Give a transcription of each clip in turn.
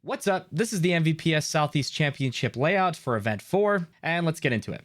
What's up? This is the MVPS Southeast Championship layout for Event 4, and let's get into it.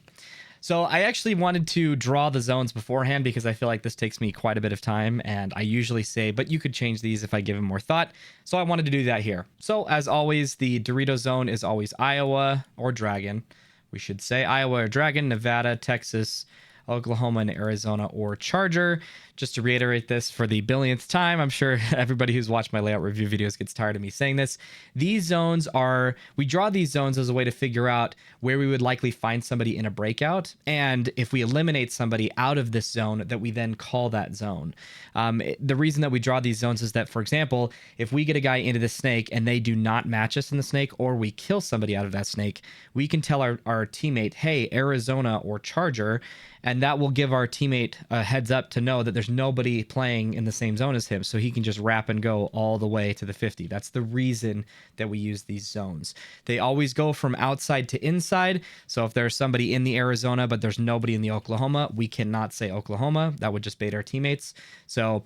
So I actually wanted to draw the zones beforehand because I feel like this takes me quite a bit of time, and I usually say, but you could change these if I give them more thought. So I wanted to do that here. So as always, the Dorito zone is always Iowa or Dragon. We should say Iowa or Dragon, Nevada, Texas, Oklahoma, and Arizona or Charger. Just to reiterate this for the billionth time, I'm sure everybody who's watched my layout review videos gets tired of me saying this. These zones are, we draw these zones as a way to figure out where we would likely find somebody in a breakout, and if we eliminate somebody out of this zone, that we then call that zone. The reason that we draw these zones is that, for example, if we get a guy into the snake and they do not match us in the snake, or we kill somebody out of that snake, we can tell our teammate, hey, Arizona or Charger, and that will give our teammate a heads up to know that there's nobody playing in the same zone as him, so he can just wrap and go all the way to the 50. That's the reason that we use these zones. They always go from outside to inside, so if there's somebody in the Arizona but there's nobody in the Oklahoma, we cannot say Oklahoma. That would just bait our teammates. So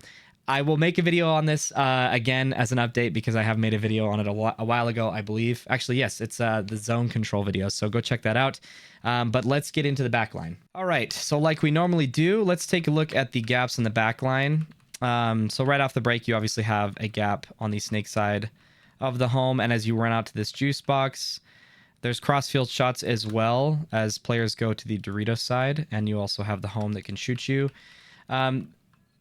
I will make a video on this again as an update because I have made a video on it a while ago, I believe. Actually, yes, it's the zone control video, so go check that out. But let's get into the back line. All right, so like we normally do, let's take a look at the gaps in the back line. So right off the break, you obviously have a gap on the snake side of the home, and as you run out to this juice box, there's crossfield shots as well as players go to the Dorito side, and you also have the home that can shoot you.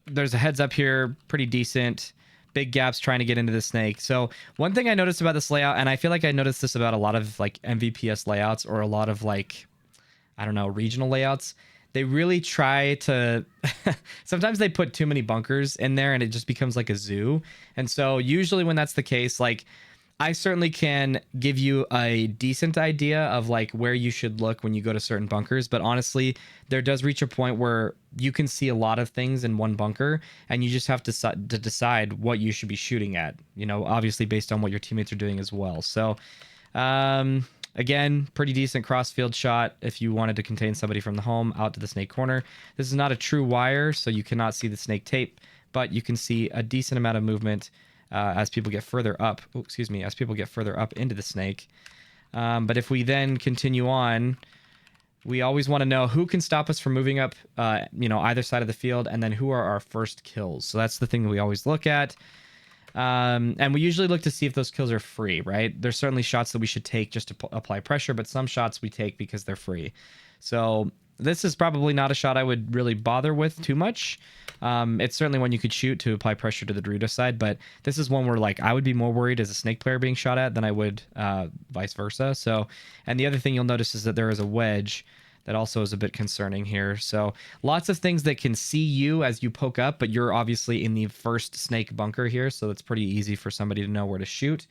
There's a heads up here, pretty decent. Big gaps trying to get into the snake. So one thing I noticed about this layout, and I feel like I noticed this about a lot of like MVPS layouts or a lot of like, I don't know, regional layouts, they really try to, sometimes they put too many bunkers in there and it just becomes like a zoo. And so usually when that's the case, like I certainly can give you a decent idea of like where you should look when you go to certain bunkers, but honestly, there does reach a point where you can see a lot of things in one bunker, and you just have to decide what you should be shooting at, you know, obviously based on what your teammates are doing as well. So, again, pretty decent crossfield shot if you wanted to contain somebody from the home out to the snake corner. This is not a true wire, so you cannot see the snake tape, but you can see a decent amount of movement as people get further up, as people get further up into the snake. But if we then continue on, we always want to know who can stop us from moving up, either side of the field, and then who are our first kills. So that's the thing that we always look at. And we usually look to see if those kills are free, right? There's certainly shots that we should take just to apply pressure, but some shots we take because they're free. So this is probably not a shot I would really bother with too much. It's certainly one you could shoot to apply pressure to the Dorito side, but this is one where like I would be more worried as a snake player being shot at than I would vice versa. So, and the other thing you'll notice is that there is a wedge that also is a bit concerning here. So lots of things that can see you as you poke up, but you're obviously in the first snake bunker here, so it's pretty easy for somebody to know where to shoot.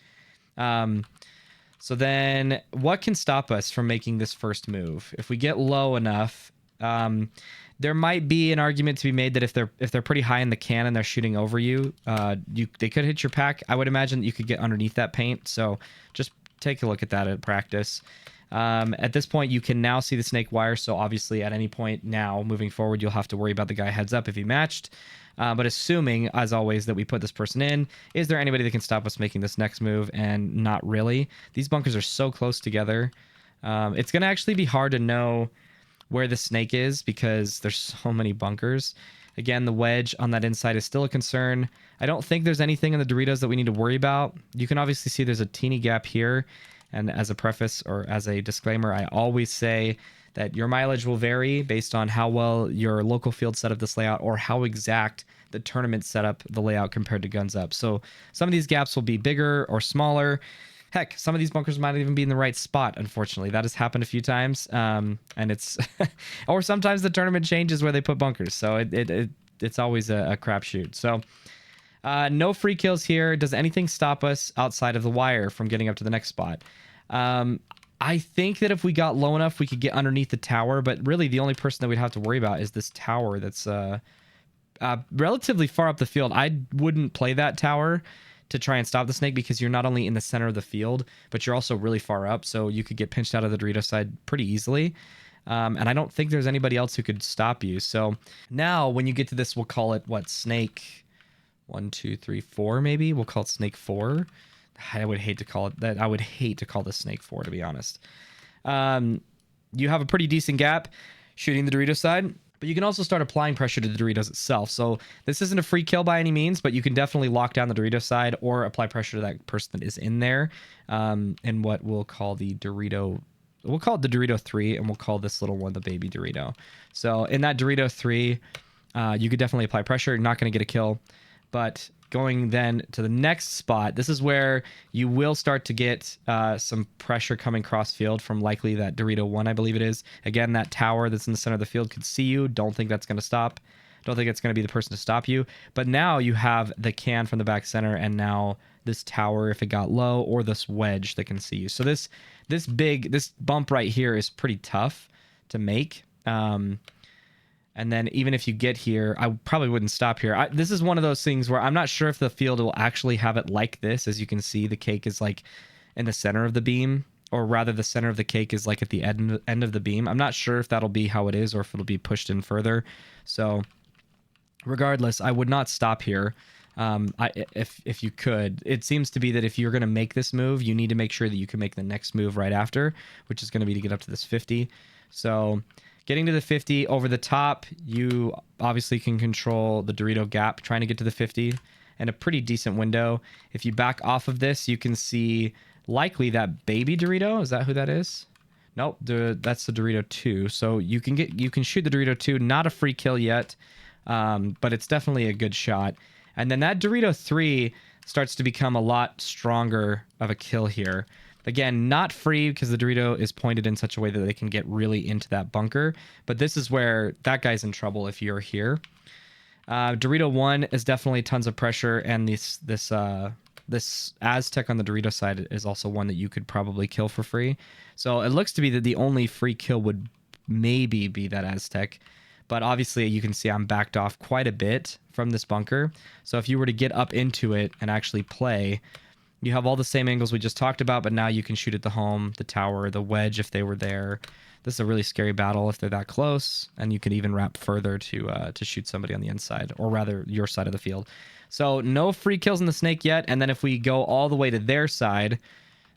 So then what can stop us from making this first move? If we get low enough, there might be an argument to be made that if they're pretty high in the can and they're shooting over you, they could hit your pack. I would imagine that you could get underneath that paint. So just take a look at that at practice. At this point, you can now see the snake wire. So obviously at any point now moving forward, you'll have to worry about the guy heads up if he matched. But assuming, as always, that we put this person in, is there anybody that can stop us making this next move? And not really. These bunkers are so close together. It's going to actually be hard to know where the snake is because there's so many bunkers. Again, the wedge on that inside is still a concern. I don't think there's anything in the Doritos that we need to worry about. You can obviously see there's a teeny gap here. And as a preface or as a disclaimer, I always say that your mileage will vary based on how well your local field set up this layout or how exact the tournament set up the layout compared to guns up. So some of these gaps will be bigger or smaller. Heck, some of these bunkers might even be in the right spot, unfortunately. That has happened a few times. And it's... or sometimes the tournament changes where they put bunkers. So it's always a crapshoot. So no free kills here. Does anything stop us outside of the wire from getting up to the next spot? I think that if we got low enough, we could get underneath the tower. But really, the only person that we'd have to worry about is this tower that's relatively far up the field. I wouldn't play that tower to try and stop the snake because you're not only in the center of the field, but you're also really far up. So you could get pinched out of the Dorito side pretty easily. And I don't think there's anybody else who could stop you. So now when you get to this, we'll call it what? Snake 1, 2, 3, 4 maybe? We'll call it snake 4. I would hate to call it that. I would hate to call this snake 4, to be honest. You have a pretty decent gap shooting the Dorito side, but you can also start applying pressure to the Doritos itself. So this isn't a free kill by any means, but you can definitely lock down the Dorito side or apply pressure to that person that is in there. In what we'll call the Dorito, we'll call it the Dorito 3, and we'll call this little one the baby Dorito. So in that Dorito 3, you could definitely apply pressure. You're not going to get a kill, but going then to the next spot, this is where you will start to get some pressure coming cross field from likely that Dorito 1, I believe it is. Again, that tower that's in the center of the field could see you. Don't think that's going to stop. Don't think it's going to be the person to stop you. But now you have the can from the back center, and now this tower if it got low, or this wedge that can see you. So this bump right here is pretty tough to make. And then even if you get here, I probably wouldn't stop here. This is one of those things where I'm not sure if the field will actually have it like this. As you can see, the cake is like in the center of the beam, or rather the center of the cake is like at the end of the beam. I'm not sure if that'll be how it is or if it'll be pushed in further. So regardless, I would not stop here. If you could. It seems to be that if you're going to make this move, you need to make sure that you can make the next move right after, which is going to be to get up to this 50. So getting to the 50 over the top, you obviously can control the Dorito gap, trying to get to the 50, and a pretty decent window. If you back off of this, you can see likely that baby Dorito. Is that who that is? Nope, that's the Dorito 2. So you can shoot the Dorito 2. Not a free kill yet, but it's definitely a good shot. And then that Dorito 3 starts to become a lot stronger of a kill here. Again, not free because the Dorito is pointed in such a way that they can get really into that bunker. But this is where that guy's in trouble if you're here. Dorito 1 is definitely tons of pressure, and this Aztec on the Dorito side is also one that you could probably kill for free. So it looks to be that the only free kill would maybe be that Aztec. But obviously you can see I'm backed off quite a bit from this bunker. So if you were to get up into it and actually play, you have all the same angles we just talked about, but now you can shoot at the home, the tower, the wedge if they were there. This is a really scary battle if they're that close, and you can even wrap further to shoot somebody on the inside, or rather your side of the field. So no free kills in the snake yet, and then if we go all the way to their side,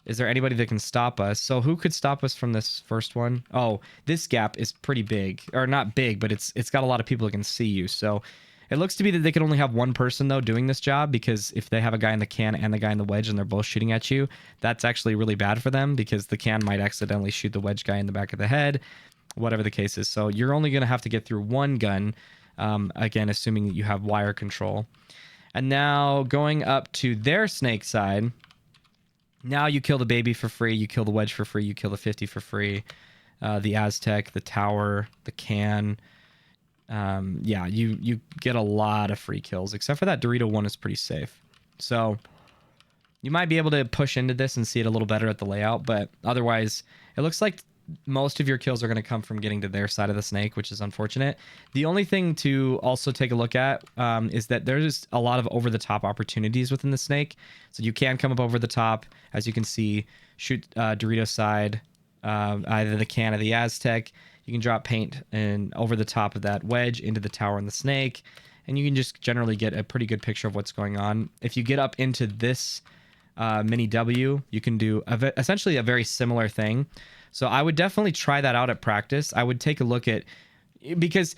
is there anybody that can stop us? So who could stop us from this first one? Oh, this gap is pretty big, or not big, but it's got a lot of people that can see you. So it looks to be that they can only have one person, though, doing this job, because if they have a guy in the can and the guy in the wedge and they're both shooting at you, that's actually really bad for them, because the can might accidentally shoot the wedge guy in the back of the head, whatever the case is. So you're only going to have to get through one gun, again, assuming that you have wire control. And now going up to their snake side, now you kill the baby for free, you kill the wedge for free, you kill the 50 for free, the Aztec, the tower, the can. Yeah, you get a lot of free kills, except for that Dorito 1 is pretty safe. So you might be able to push into this and see it a little better at the layout, but otherwise it looks like most of your kills are going to come from getting to their side of the snake, which is unfortunate. The only thing to also take a look at is that there's a lot of over-the-top opportunities within the snake. So you can come up over the top, as you can see, shoot Dorito side, either the can or the Aztec. You can drop paint and over the top of that wedge into the tower and the snake, and you can just generally get a pretty good picture of what's going on. If you get up into this mini W, you can do essentially a very similar thing. So I would definitely try that out at practice. I would take a look at, because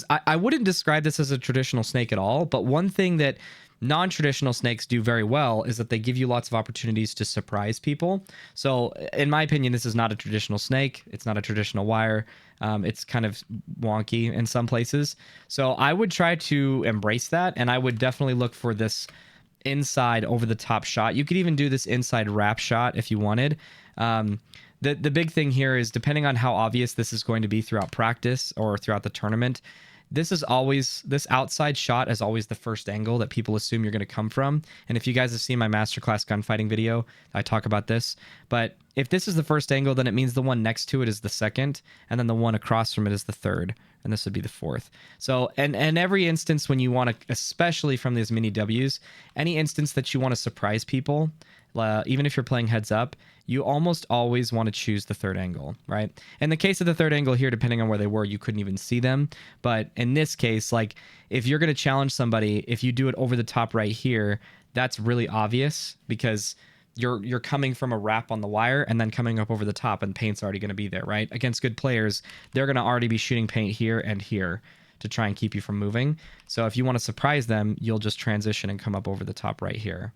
I wouldn't describe this as a traditional snake at all, but one thing that non-traditional snakes do very well is that they give you lots of opportunities to surprise people. So in my opinion, this is not a traditional snake. It's not a traditional wire. It's kind of wonky in some places. So I would try to embrace that, and I would definitely look for this inside over the top shot. You could even do this inside wrap shot if you wanted. The big thing here is, depending on how obvious this is going to be throughout practice or throughout the tournament, this outside shot is always the first angle that people assume you're going to come from. And if you guys have seen my masterclass gunfighting video, I talk about this. But if this is the first angle, then it means the one next to it is the second, and then the one across from it is the third, and this would be the fourth. So, and every instance when you want to, especially from these mini Ws, any instance that you want to surprise people, even if you're playing heads up, you almost always want to choose the third angle, right? In the case of the third angle here, depending on where they were, you couldn't even see them. But in this case, like if you're going to challenge somebody, if you do it over the top right here, that's really obvious because you're coming from a wrap on the wire and then coming up over the top, and paint's already going to be there, right? Against good players, they're going to already be shooting paint here and here to try and keep you from moving. So if you want to surprise them, you'll just transition and come up over the top right here.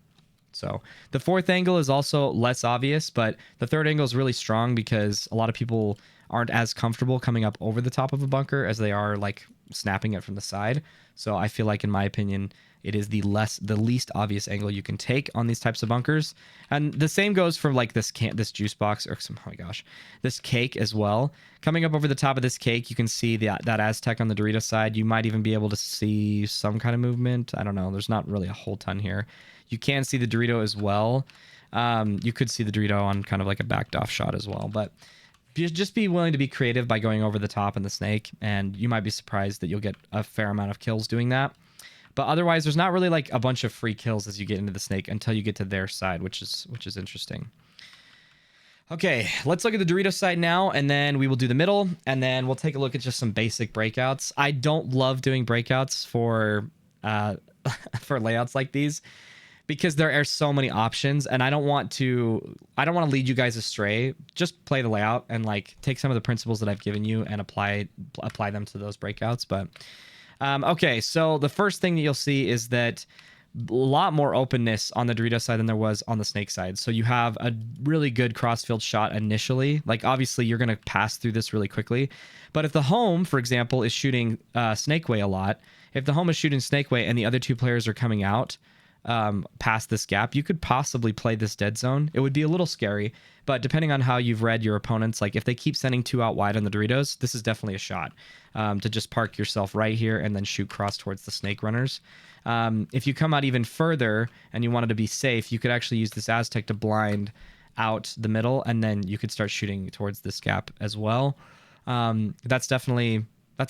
So the fourth angle is also less obvious, but the third angle is really strong because a lot of people aren't as comfortable coming up over the top of a bunker as they are like snapping it from the side. So I feel like, in my opinion, it is the least obvious angle you can take on these types of bunkers. And the same goes for like this juice box, or oh my gosh, this cake as well. Coming up over the top of this cake, you can see that Aztec on the Dorito side. You might even be able to see some kind of movement. I don't know. There's not really a whole ton here. You can see the Dorito as well. You could see the Dorito on kind of like a backed off shot as well. But just be willing to be creative by going over the top in the snake, and you might be surprised that you'll get a fair amount of kills doing that. But otherwise, there's not really like a bunch of free kills as you get into the snake until you get to their side, which is interesting. Okay, let's look at the Dorito side now, and then we will do the middle, and then we'll take a look at just some basic breakouts. I don't love doing breakouts for for layouts like these because there are so many options, and I don't want to lead you guys astray. Just play the layout and like take some of the principles that I've given you and apply them to those breakouts. But okay, so the first thing that you'll see is that a lot more openness on the Dorito side than there was on the snake side. So you have a really good crossfield shot initially. Like obviously you're going to pass through this really quickly. But if the home, for example, is shooting snake way a lot, if the home is shooting snake way and the other two players are coming out past this gap, you could possibly play this dead zone. It would be a little scary, but depending on how you've read your opponents, like if they keep sending two out wide on the Doritos, this is definitely a shot to just park yourself right here and then shoot cross towards the snake runners. If you come out even further and you wanted to be safe, you could actually use this Aztec to blind out the middle, and then you could start shooting towards this gap as well. That's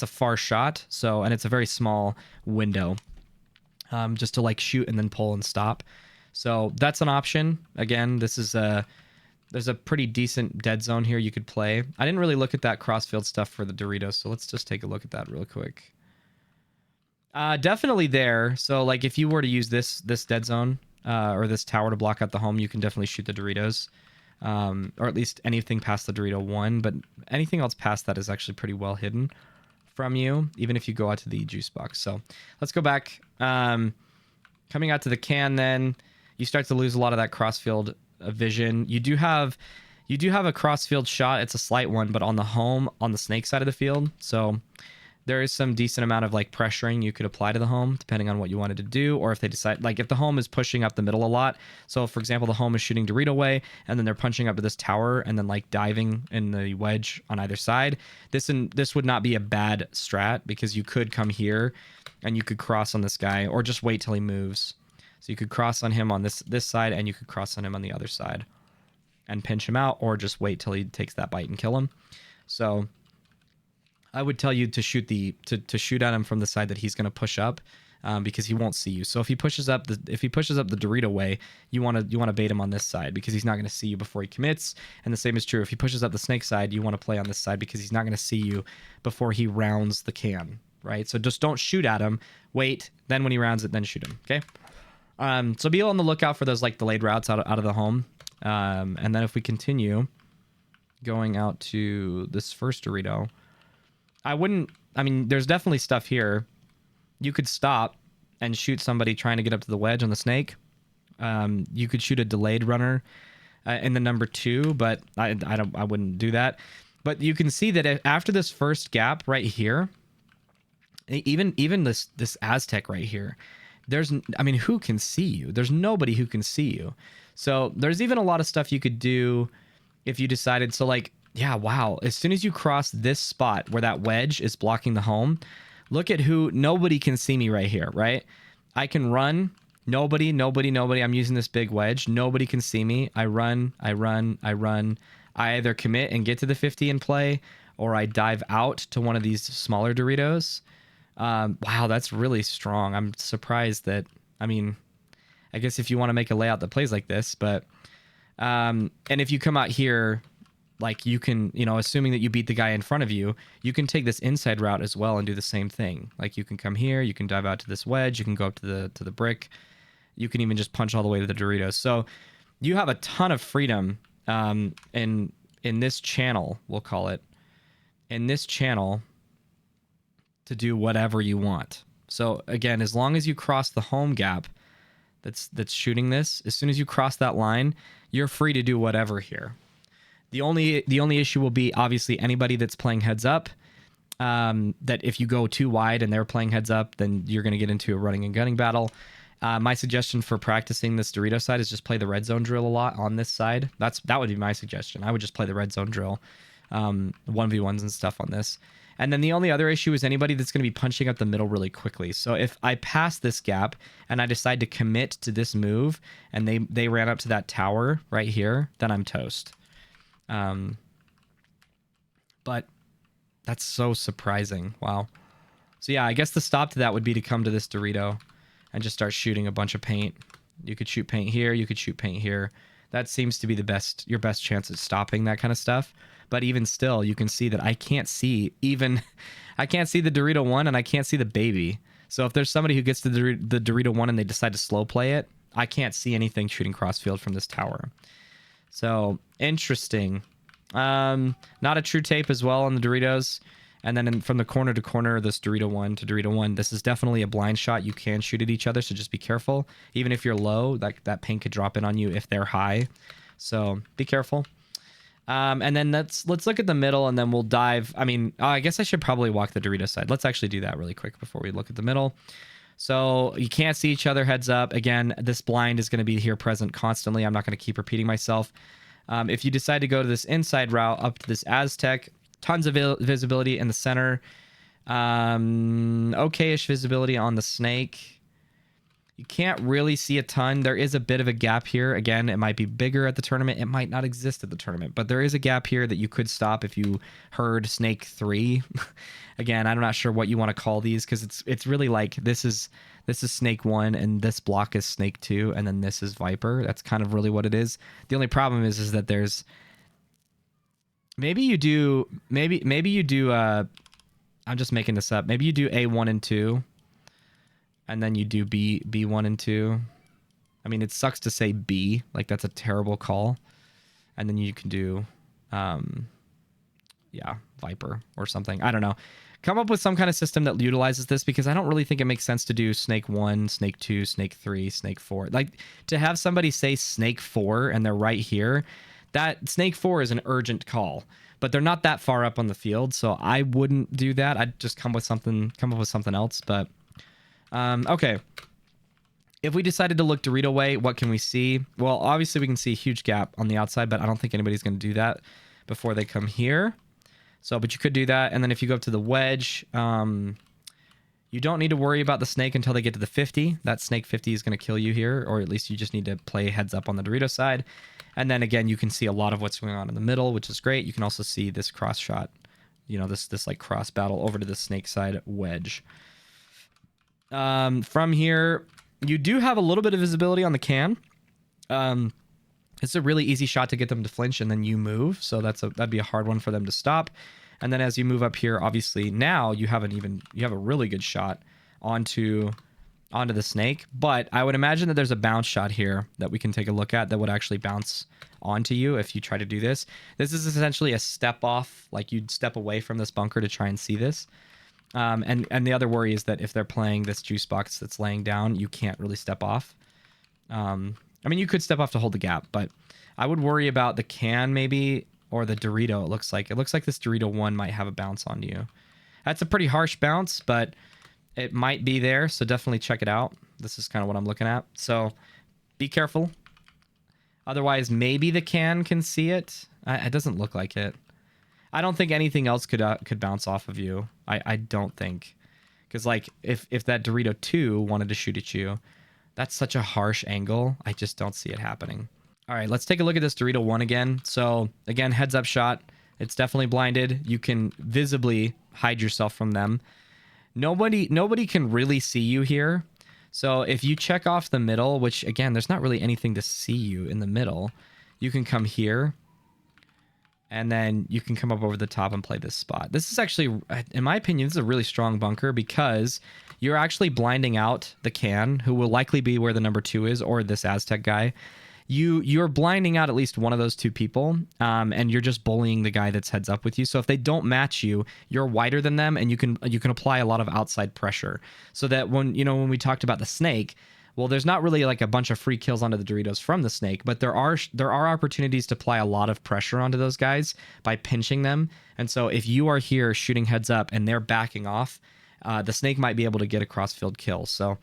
a far shot, so, and it's a very small window just to like shoot and then pull and stop. So that's an option. Again, there's a pretty decent dead zone here you could play. I didn't really look at that crossfield stuff for the Doritos, so let's just take a look at that real quick. Definitely there. So like if you were to use this dead zone or this tower to block out the home, you can definitely shoot the Doritos. Or at least anything past the Dorito 1, but anything else past that is actually pretty well hidden from you, even if you go out to the juice box. So let's go back. Coming out to the can, then you start to lose a lot of that crossfield vision. You do have a crossfield shot. It's a slight one, but on the home, on the snake side of the field. So there is some decent amount of like pressuring you could apply to the home depending on what you wanted to do, or if they decide, like if the home is pushing up the middle a lot. So for example, the home is shooting Dorito way and then they're punching up to this tower and then like diving in the wedge on either side. This would not be a bad strat because you could come here and you could cross on this guy or just wait till he moves. So you could cross on him on this side and you could cross on him on the other side and pinch him out, or just wait till he takes that bite and kill him. So I would tell you to shoot to shoot at him from the side that he's going to push up, because he won't see you. So if he pushes up the Dorito way, you want to bait him on this side because he's not going to see you before he commits. And the same is true if he pushes up the snake side, you want to play on this side because he's not going to see you before he rounds the can, right? So just don't shoot at him. Wait, then when he rounds it, then shoot him. Okay. So be on the lookout for those like delayed routes out of the home. And then if we continue going out to this first Dorito, there's definitely stuff here. You could stop and shoot somebody trying to get up to the wedge on the snake. You could shoot a delayed runner in the number 2, but I wouldn't do that. But you can see that after this first gap right here, even this Aztec right here, who can see you? There's nobody who can see you. So there's even a lot of stuff you could do if you decided. So like, yeah, wow. As soon as you cross this spot where that wedge is blocking the home, look at nobody can see me right here, right? I can run. Nobody. I'm using this big wedge. Nobody can see me. I run. I either commit and get to the 50 and play, or I dive out to one of these smaller Doritos. Wow, that's really strong. I'm surprised that, I mean, I guess if you want to make a layout that plays like this, but, and if you come out here, like you can, you know, assuming that you beat the guy in front of you, you can take this inside route as well and do the same thing. Like you can come here, you can dive out to this wedge, you can go up to the brick. You can even just punch all the way to the Doritos. So you have a ton of freedom in this channel, we'll call it, in this channel to do whatever you want. So again, as long as you cross the home gap that's shooting this, as soon as you cross that line, you're free to do whatever here. The only issue will be obviously anybody that's playing heads up. That if you go too wide and they're playing heads up, then you're going to get into a running and gunning battle. My suggestion for practicing this Dorito side is just play the red zone drill a lot on this side. That would be my suggestion. I would just play the red zone drill, 1v1s and stuff on this. And then the only other issue is anybody that's going to be punching up the middle really quickly. So if I pass this gap and I decide to commit to this move and they ran up to that tower right here, then I'm toast. But that's so surprising. Wow. So yeah, I guess the stop to that would be to come to this Dorito and just start shooting a bunch of paint. You could shoot paint here. You could shoot paint here. That seems to be your best chance at stopping that kind of stuff. But even still, you can see that I can't see the Dorito 1 and I can't see the baby. So if there's somebody who gets to the Dorito 1 and they decide to slow play it, I can't see anything shooting crossfield from this tower. So interesting. Not a true tape as well on the Doritos. And then from the corner to corner, this Dorito 1 to Dorito 1, this is definitely a blind shot. You can shoot at each other, so just be careful. Even if you're low, that paint could drop in on you if they're high. So be careful. And then let's look at the middle, and then we'll dive. I mean, I guess I should probably walk the Dorito side. Let's actually do that really quick before we look at the middle. So you can't see each other heads up. Again, this blind is going to be here present constantly. I'm not going to keep repeating myself. If you decide to go to this inside route up to this Aztec, tons of visibility in the center. Okay-ish visibility on the snake. You can't really see a ton. There is a bit of a gap here. Again, it might be bigger at the tournament. It might not exist at the tournament, but there is a gap here that you could stop if you heard snake 3. Again, I'm not sure what you want to call these because it's really like this is snake 1 and this block is snake 2 and then this is viper. That's kind of really what it is. The only problem is that there's maybe you do I'm just making this up. Maybe you do A1 and 2. And then you do B1 and 2. I mean, it sucks to say B. Like, that's a terrible call. And then you can do, Viper or something. I don't know. Come up with some kind of system that utilizes this because I don't really think it makes sense to do snake 1, snake 2, snake 3, snake 4. Like, to have somebody say snake 4 and they're right here, that snake 4 is an urgent call. But they're not that far up on the field, so I wouldn't do that. I'd just come up with something else, but... okay. If we decided to look Dorito way, what can we see? Well, obviously we can see a huge gap on the outside, but I don't think anybody's going to do that before they come here. So, but you could do that. And then if you go up to the wedge, you don't need to worry about the snake until they get to the 50. That snake 50 is going to kill you here, or at least you just need to play heads up on the Dorito side. And then again, you can see a lot of what's going on in the middle, which is great. You can also see this cross shot, you know, this like cross battle over to the snake side wedge. From here, you do have a little bit of visibility on the can. It's a really easy shot to get them to flinch and then you move. So that'd be a hard one for them to stop. And then as you move up here, obviously now you have a really good shot onto the snake. But I would imagine that there's a bounce shot here that we can take a look at that would actually bounce onto you if you try to do this. This is essentially a step off, like you'd step away from this bunker to try and see this. And the other worry is that if they're playing this juice box that's laying down, you can't really step off. I mean, you could step off to hold the gap, but I would worry about the can maybe, or the Dorito. It looks like this Dorito 1 might have a bounce on you. That's a pretty harsh bounce, but it might be there. So definitely check it out. This is kind of what I'm looking at. So be careful. Otherwise, maybe the can see it. It doesn't look like it. I don't think anything else could bounce off of you. I don't think. Because, like, if that Dorito 2 wanted to shoot at you, that's such a harsh angle. I just don't see it happening. All right, let's take a look at this Dorito 1 again. So, again, heads up shot. It's definitely blinded. You can visibly hide yourself from them. Nobody can really see you here. So if you check off the middle, which again, there's not really anything to see you in the middle, you can come here and then you can come up over the top and play this spot. This is actually, in my opinion, this is a really strong bunker because you're actually blinding out the can, who will likely be where the number 2 is, or this Aztec guy. You're blinding out at least one of those 2 people, and you're just bullying the guy that's heads up with you. So if they don't match you, you're wider than them, and you can apply a lot of outside pressure. So that when we talked about the snake, well, there's not really like a bunch of free kills onto the Doritos from the snake, but there are opportunities to apply a lot of pressure onto those guys by pinching them. And so if you are here shooting heads up and they're backing off, the snake might be able to get a cross-field kill. So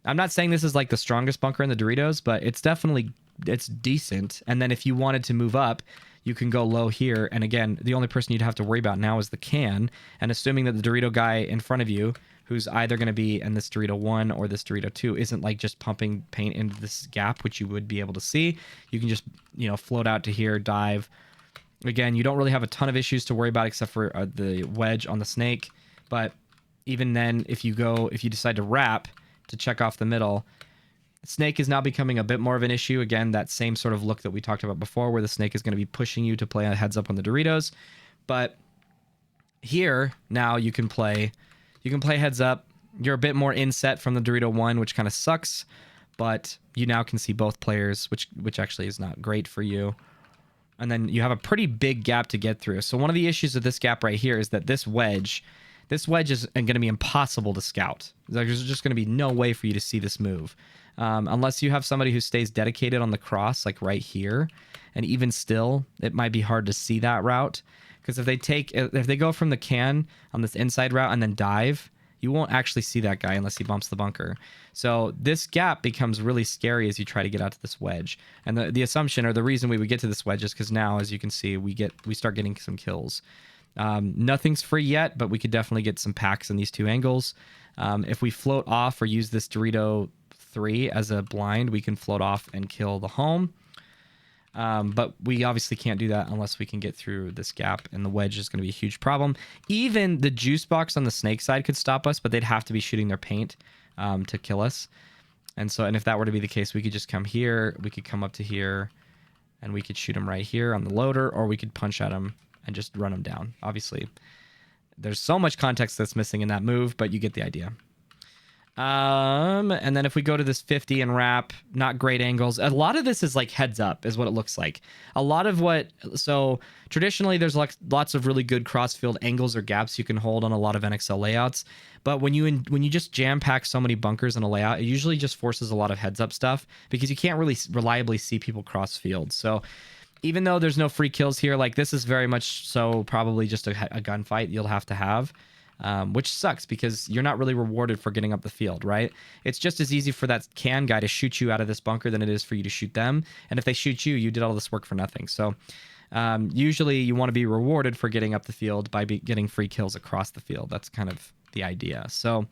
I'm not saying this is like the strongest bunker in the Doritos, but it's decent. And then if you wanted to move up, you can go low here. And again, the only person you'd have to worry about now is the can. And assuming that the Dorito guy in front of you, who's either going to be in this Dorito 1 or this Dorito 2, isn't like just pumping paint into this gap, which you would be able to see. You can just, float out to here, dive. Again, you don't really have a ton of issues to worry about except for the wedge on the snake. But even then, if you decide to wrap to check off the middle, snake is now becoming a bit more of an issue. Again, that same sort of look that we talked about before, where the snake is going to be pushing you to play a heads up on the Doritos. But here, now you can play heads up. You're a bit more inset from the Dorito 1, which kind of sucks, but you now can see both players, which actually is not great for you. And then you have a pretty big gap to get through. So one of the issues of this gap right here is that this wedge is going to be impossible to scout. There's just going to be no way for you to see this move. Unless you have somebody who stays dedicated on the cross, like right here. And even still, it might be hard to see that route. Because if they go from the can on this inside route and then dive, you won't actually see that guy unless he bumps the bunker. So this gap becomes really scary as you try to get out to this wedge. And the assumption, or the reason we would get to this wedge, is because now, as you can see, we start getting some kills. Nothing's free yet, but we could definitely get some packs in these 2 angles. If we float off or use this Dorito 3 as a blind, we can float off and kill the home. But we obviously can't do that unless we can get through this gap, and the wedge is going to be a huge problem. Even the juice box on the snake side could stop us, but they'd have to be shooting their paint to kill us. And if that were to be the case, we could just come here, we could come up to here, and we could shoot them right here on the loader, or we could punch at them and just run them down. Obviously, there's so much context that's missing in that move, but you get the idea. And then if we go to this 50 and wrap, not great angles. A lot of this is like heads up is what it looks like. So traditionally there's lots of really good crossfield angles or gaps you can hold on a lot of NXL layouts. But when you just jam pack so many bunkers in a layout, it usually just forces a lot of heads up stuff because you can't really reliably see people cross field. So even though there's no free kills here, like this is very much so probably just a gunfight you'll have to have. Which sucks because you're not really rewarded for getting up the field, right? It's just as easy for that can guy to shoot you out of this bunker than it is for you to shoot them. And if they shoot you, you did all this work for nothing. So usually you want to be rewarded for getting up the field by getting free kills across the field. That's kind of the idea. So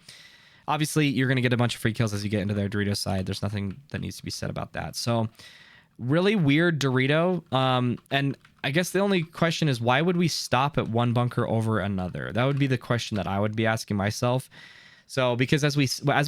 obviously you're going to get a bunch of free kills as you get into their Dorito side. There's nothing that needs to be said about that. So really weird Dorito. And I guess the only question is, why would we stop at one bunker over another? That would be the question that I would be asking myself. So because as we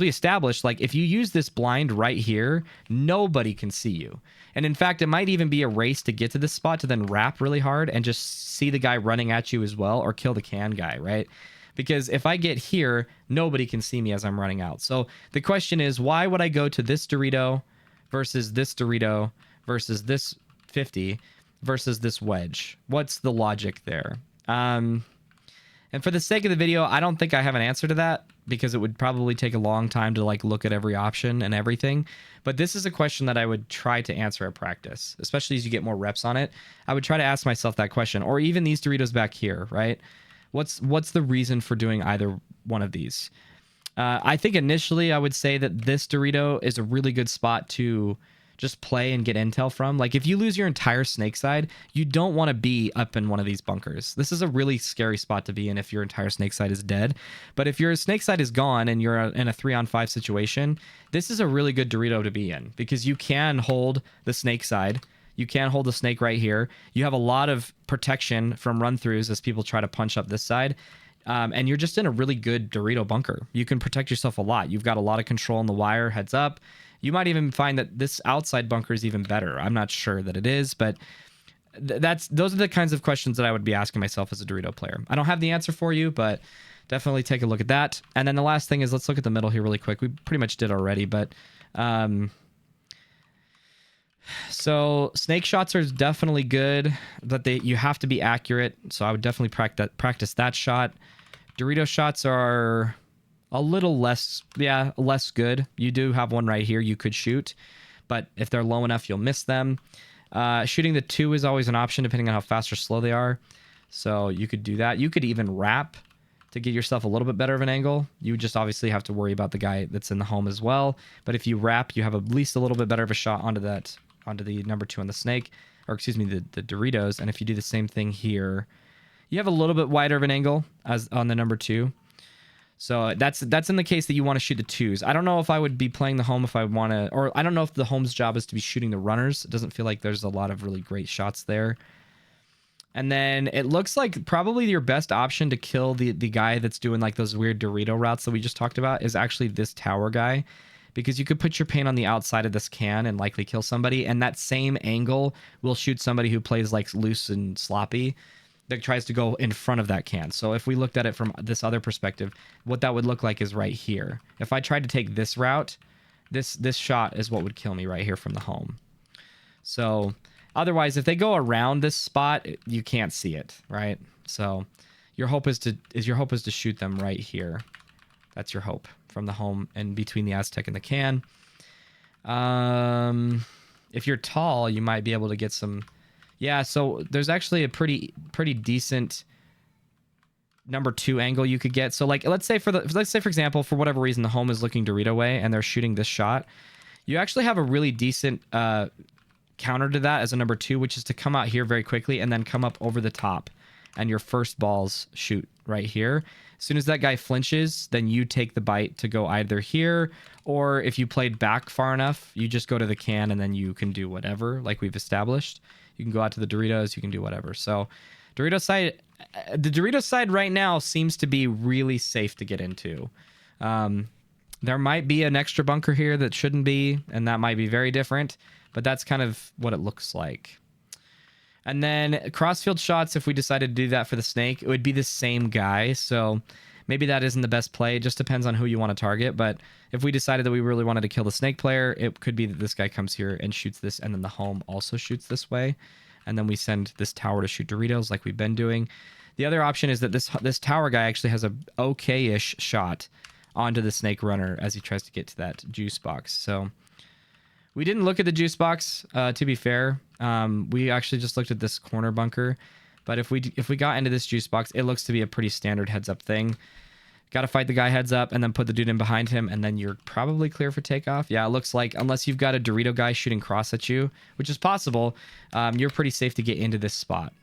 established, like if you use this blind right here, nobody can see you. And in fact, it might even be a race to get to this spot to then wrap really hard and just see the guy running at you as well, or kill the can guy, right? Because if I get here, nobody can see me as I'm running out. So the question is, why would I go to this Dorito versus this Dorito versus this 50 versus this wedge? What's the logic there? And for the sake of the video, I don't think I have an answer to that because it would probably take a long time to like look at every option and everything. But this is a question that I would try to answer at practice, especially as you get more reps on it. I would try to ask myself that question, or even these Doritos back here, right? What's the reason for doing either one of these? I think initially I would say that this Dorito is a really good spot to just play and get intel from. Like if you lose your entire snake side, you don't want to be up in one of these bunkers. This is a really scary spot to be in if your entire snake side is dead. But if your snake side is gone and you're in a 3-on-5 situation, this is a really good Dorito to be in because you can hold the snake side. You can hold the snake right here. You have a lot of protection from run-throughs as people try to punch up this side. And you're just in a really good Dorito bunker. You can protect yourself a lot. You've got a lot of control on the wire, heads up. You might even find that this outside bunker is even better. I'm not sure that it is, but those are the kinds of questions that I would be asking myself as a Dorito player. I don't have the answer for you, but definitely take a look at that. And then the last thing is, let's look at the middle here really quick. We pretty much did already, but so snake shots are definitely good, but you have to be accurate. So I would definitely practice that shot. Dorito shots are a little less good. You do have one right here you could shoot, but if they're low enough, you'll miss them. Shooting the 2 is always an option depending on how fast or slow they are. So you could do that. You could even wrap to get yourself a little bit better of an angle. You just obviously have to worry about the guy that's in the home as well. But if you wrap, you have at least a little bit better of a shot onto the number 2 on the snake, or excuse me, the Doritos. And if you do the same thing here, you have a little bit wider of an angle as on the number 2. So that's in the case that you want to shoot the 2s. I don't know if I would be playing the home if I want to, or I don't know if the home's job is to be shooting the runners. It doesn't feel like there's a lot of really great shots there. And then it looks like probably your best option to kill the guy that's doing like those weird Dorito routes that we just talked about is actually this tower guy, because you could put your paint on the outside of this can and likely kill somebody, and that same angle will shoot somebody who plays like loose and sloppy that tries to go in front of that can. So if we looked at it from this other perspective, what that would look like is right here. If I tried to take this route, this shot is what would kill me right here from the home. So otherwise, if they go around this spot, you can't see it, right? So your hope is to shoot them right here. That's your hope from the home and between the Aztec and the can. If you're tall, you might be able to get some. Yeah, so there's actually a pretty decent number 2 angle you could get. So like let's say for example, for whatever reason the home is looking Dorito way and they're shooting this shot, you actually have a really decent counter to that as a number 2, which is to come out here very quickly and then come up over the top, and your first balls shoot right here. As soon as that guy flinches, then you take the bite to go either here, or if you played back far enough, you just go to the can and then you can do whatever, like we've established. You can go out to the Doritos, you can do whatever. So the Dorito side right now seems to be really safe to get into. There might be an extra bunker here that shouldn't be, and that might be very different, but that's kind of what it looks like. And then crossfield shots, if we decided to do that for the snake, it would be the same guy. So maybe that isn't the best play. It just depends on who you want to target. But if we decided that we really wanted to kill the snake player, it could be that this guy comes here and shoots this, and then the home also shoots this way. And then we send this tower to shoot Doritos like we've been doing. The other option is that this tower guy actually has a okay-ish shot onto the snake runner as he tries to get to that juice box. So we didn't look at the juice box, to be fair. We actually just looked at this corner bunker. But if we got into this juice box, it looks to be a pretty standard heads-up thing. Got to fight the guy heads up and then put the dude in behind him, and then you're probably clear for takeoff. Yeah, it looks like, unless you've got a Dorito guy shooting cross at you, which is possible, you're pretty safe to get into this spot,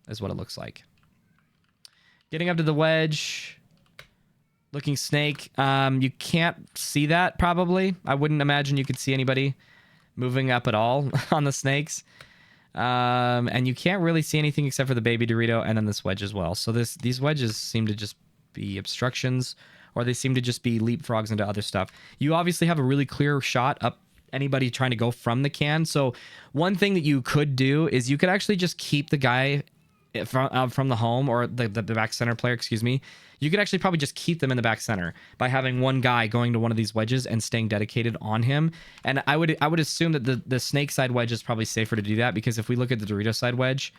is what it looks like. Getting up to the wedge, looking snake. You can't see that, probably. I wouldn't imagine you could see anybody moving up at all on the snakes. And you can't really see anything except for the baby Dorito and then this wedge as well. So these wedges seem to just be obstructions, or they seem to just be leapfrogs into other stuff. You obviously have a really clear shot up anybody trying to go from the can. So one thing that you could do is you could actually just keep the guy from the home, or the back center player, excuse me. You could actually probably just keep them in the back center by having one guy going to one of these wedges and staying dedicated on him. And I would assume that the snake side wedge is probably safer to do that, because if we look at the Dorito side wedge,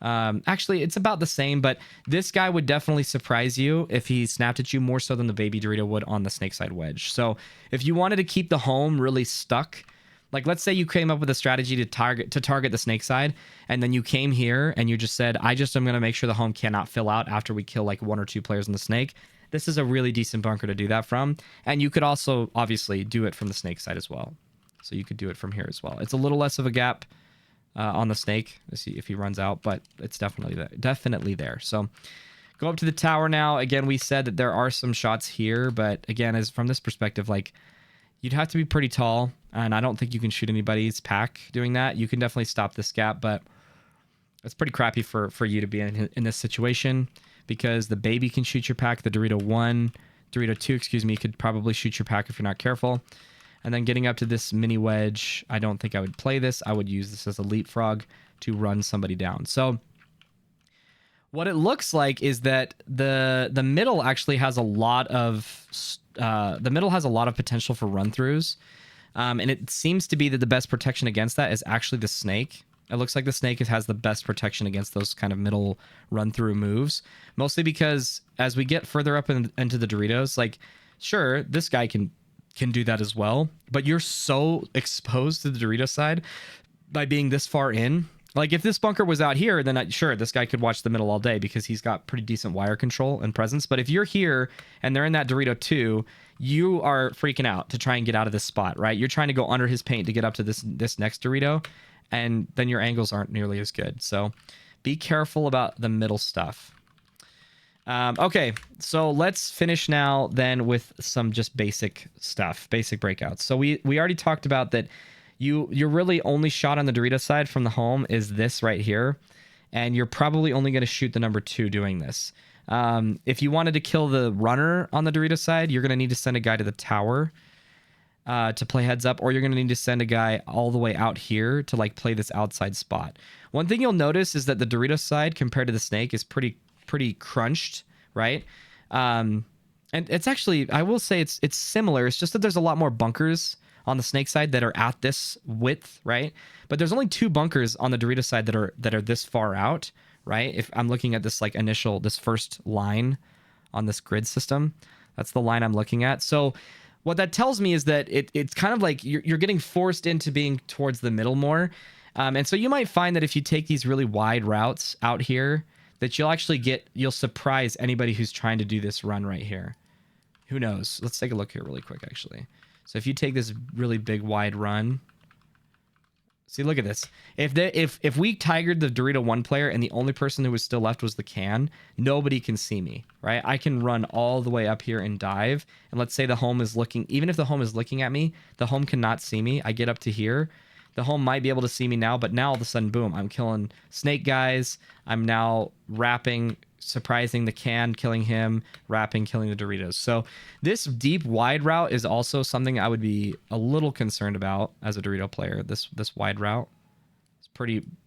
actually it's about the same, but this guy would definitely surprise you if he snapped at you more so than the baby Dorito would on the snake side wedge. So if you wanted to keep the home really stuck, like let's say you came up with a strategy to target the snake side, and then you came here and you just said, I'm going to make sure the home cannot fill out after we kill like 1 or 2 players in the snake. This is a really decent bunker to do that from. And you could also obviously do it from the snake side as well. So you could do it from here as well. It's a little less of a gap on the snake. Let's see if he runs out, but it's definitely there. So go up to the tower now. Again, we said that there are some shots here, but again, as from this perspective, like you'd have to be pretty tall. And I don't think you can shoot anybody's pack doing that. You can definitely stop this gap, but it's pretty crappy for you to be in this situation, because the baby can shoot your pack. The Dorito 1, Dorito 2, excuse me, could probably shoot your pack if you're not careful. And then getting up to this mini wedge, I don't think I would play this. I would use this as a leapfrog to run somebody down. So what it looks like is that the middle actually has a lot of potential for run throughs, and it seems to be that the best protection against that is actually the snake. It looks like the snake has the best protection against those kind of middle run through moves, mostly because as we get further up into the Doritos, like, sure, this guy can do that as well, but you're so exposed to the Dorito side by being this far in. Like, if this bunker was out here, then sure, this guy could watch the middle all day because he's got pretty decent wire control and presence. But if you're here and they're in that Dorito 2, you are freaking out to try and get out of this spot, right? You're trying to go under his paint to get up to this next Dorito, and then your angles aren't nearly as good. So be careful about the middle stuff. Okay, so let's finish now then with some just basic stuff, basic breakouts. So we already talked about that. Your really only shot on the Dorito side from the home is this right here, and you're probably only going to shoot the number 2 doing this. If you wanted to kill the runner on the Dorito side, you're going to need to send a guy to the tower to play heads up, or you're going to need to send a guy all the way out here to like play this outside spot. One thing you'll notice is that the Dorito side compared to the snake is pretty crunched, right? And it's actually, I will say it's similar. It's just that there's a lot more bunkers on the snake side that are at this width, right? But there's only 2 bunkers on the Dorito side that are this far out, right? If I'm looking at this like this first line on this grid system, that's the line I'm looking at. So what that tells me is that it's kind of like you're getting forced into being towards the middle more. And so you might find that if you take these really wide routes out here, that you'll surprise anybody who's trying to do this run right here. Who knows? Let's take a look here really quick, actually. So if you take this really big wide run, see, look at this. If we tigered the Dorito 1 player and the only person who was still left was the can, nobody can see me, right? I can run all the way up here and dive. And let's say the home is looking, even if the home is looking at me, the home cannot see me. I get up to here. The home might be able to see me now, but now all of a sudden, boom, I'm killing snake guys. I'm now wrapping, surprising the can, killing him, wrapping, killing the Doritos. So this deep wide route is also something I would be a little concerned about as a Dorito player. This wide route is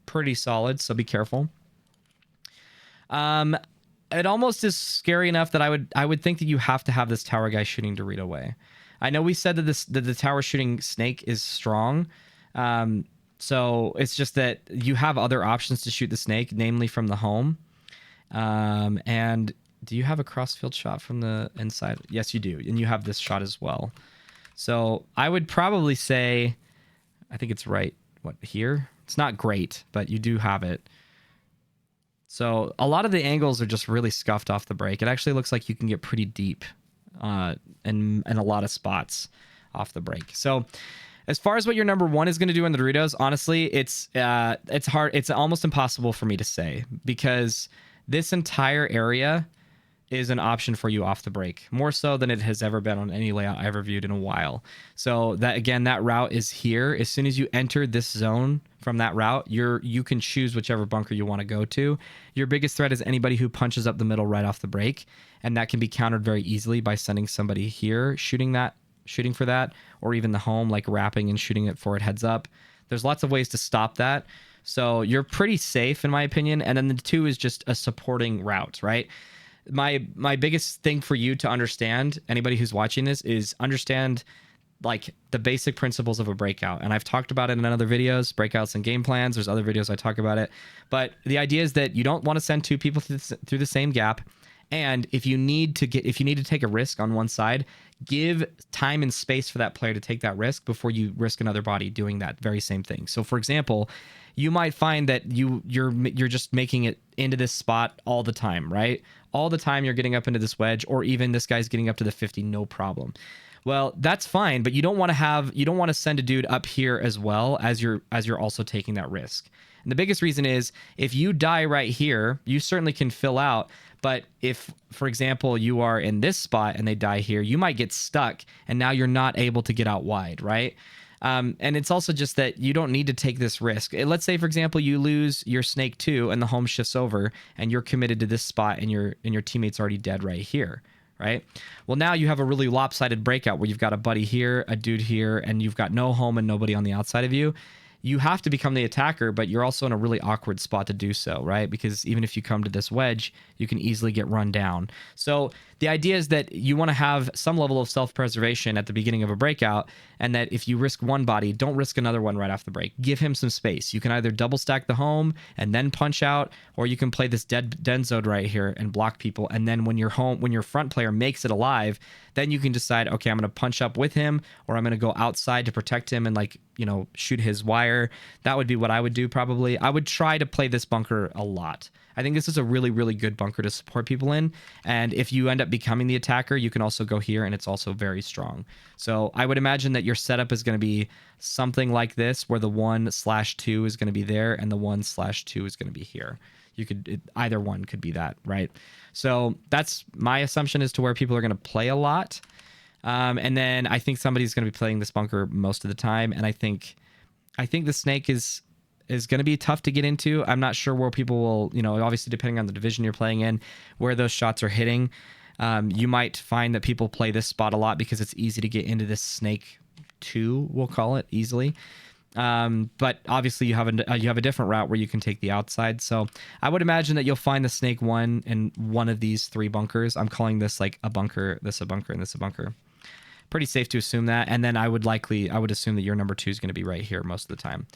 pretty solid, so be careful. It almost is scary enough that I would think that you have to have this tower guy shooting Dorito way. I know we said that the tower shooting snake is strong. So it's just that you have other options to shoot the snake, namely from the home. And do you have a crossfield shot from the inside? Yes, you do. And you have this shot as well. So I would probably say, I think it's right. What, here? It's not great, but you do have it. So a lot of the angles are just really scuffed off the break. It actually looks like you can get pretty deep, in a lot of spots off the break. So as far as what your number 1 is going to do in the Doritos, honestly, it's hard. It's almost impossible for me to say, because this entire area is an option for you off the break, more so than it has ever been on any layout I ever viewed in a while. So that, again, that route is here. As soon as you enter this zone from that route, you can choose whichever bunker you want to go to. Your biggest threat is anybody who punches up the middle right off the break, and that can be countered very easily by sending somebody here shooting for that, or even the home, like wrapping and shooting it for it heads up. There's lots of ways to stop that. So you're pretty safe, in my opinion. And then the 2 is just a supporting route, right? My biggest thing for you to understand, anybody who's watching this, is understand like the basic principles of a breakout. And I've talked about it in other videos, breakouts and game plans. There's other videos I talk about it. But the idea is that you don't want to send 2 people through the same gap. And if you need to take a risk on one side, give time and space for that player to take that risk before you risk another body doing that very same thing. So for example, you might find that you're just making it into this spot all the time, right? All the time you're getting up into this wedge, or even this guy's getting up to the 50, no problem. Well, that's fine, but you don't want to send a dude up here as well as you're also taking that risk. And the biggest reason is if you die right here, you certainly can fill out. But if, for example, you are in this spot and they die here, you might get stuck and now you're not able to get out wide, right? And it's also just that you don't need to take this risk. Let's say, for example, you lose your snake 2 and the home shifts over and you're committed to this spot and your teammate's already dead right here, right? Well, now you have a really lopsided breakout where you've got a buddy here, a dude here, and you've got no home and nobody on the outside of you. You have to become the attacker, but you're also in a really awkward spot to do so, right? Because even if you come to this wedge, you can easily get run down. So the idea is that you want to have some level of self-preservation at the beginning of a breakout, and that if you risk one body, don't risk another one right off the break. Give him some space. You can either double stack the home and then punch out, or you can play this den zone right here and block people. And then when your front player makes it alive, then you can decide, okay, I'm going to punch up with him, or I'm going to go outside to protect him and, like, you know, shoot his wire. That would be what I would do probably. I would try to play this bunker a lot. I think this is a really, really good bunker to support people in. And if you end up becoming the attacker, you can also go here, and it's also very strong. So I would imagine that your setup is going to be something like this, where the 1/2 is going to be there and the 1/2 is going to be here. Either one could be that, right? So that's my assumption as to where people are going to play a lot. And then I think somebody's going to be playing this bunker most of the time. And I think the snake is going to be tough to get into. I'm not sure where people will, you know, obviously depending on the division you're playing in, where those shots are hitting. You might find that people play this spot a lot because it's easy to get into this snake 2, we'll call it, easily. But obviously you have a different route where you can take the outside. So I would imagine that you'll find the snake 1 in one of these 3 bunkers. I'm calling this like a bunker, this a bunker, and this a bunker. Pretty safe to assume that. And then I would assume that your number 2 is going to be right here most of the time.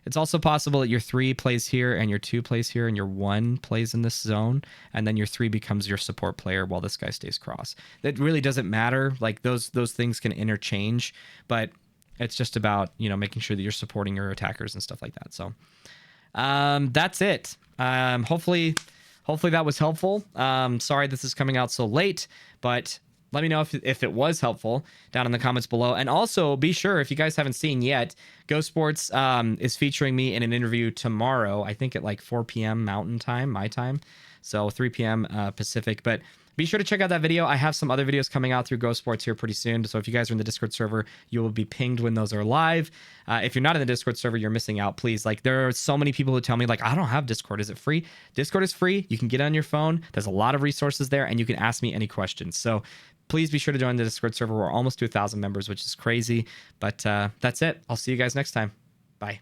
It's also possible that your 3 plays here and your 2 plays here and your 1 plays in this zone, and then your 3 becomes your support player while this guy stays cross. That really doesn't matter. Like those things can interchange, but it's just about, you know, making sure that you're supporting your attackers and stuff like that. So that's it. Hopefully that was helpful. Sorry this is coming out so late, but let me know if it was helpful down in the comments below. And also be sure, if you guys haven't seen yet, Go Sports is featuring me in an interview tomorrow, I think at like 4 p.m. Mountain Time, my time. So 3 p.m. Pacific. But be sure to check out that video. I have some other videos coming out through Go Sports here pretty soon. So if you guys are in the Discord server, you will be pinged when those are live. If you're not in the Discord server, you're missing out. Please, like, there are so many people who tell me, like, I don't have Discord. Is it free? Discord is free. You can get it on your phone. There's a lot of resources there, and you can ask me any questions. So please be sure to join the Discord server. We're almost to 1,000 members, which is crazy. But that's it. I'll see you guys next time. Bye.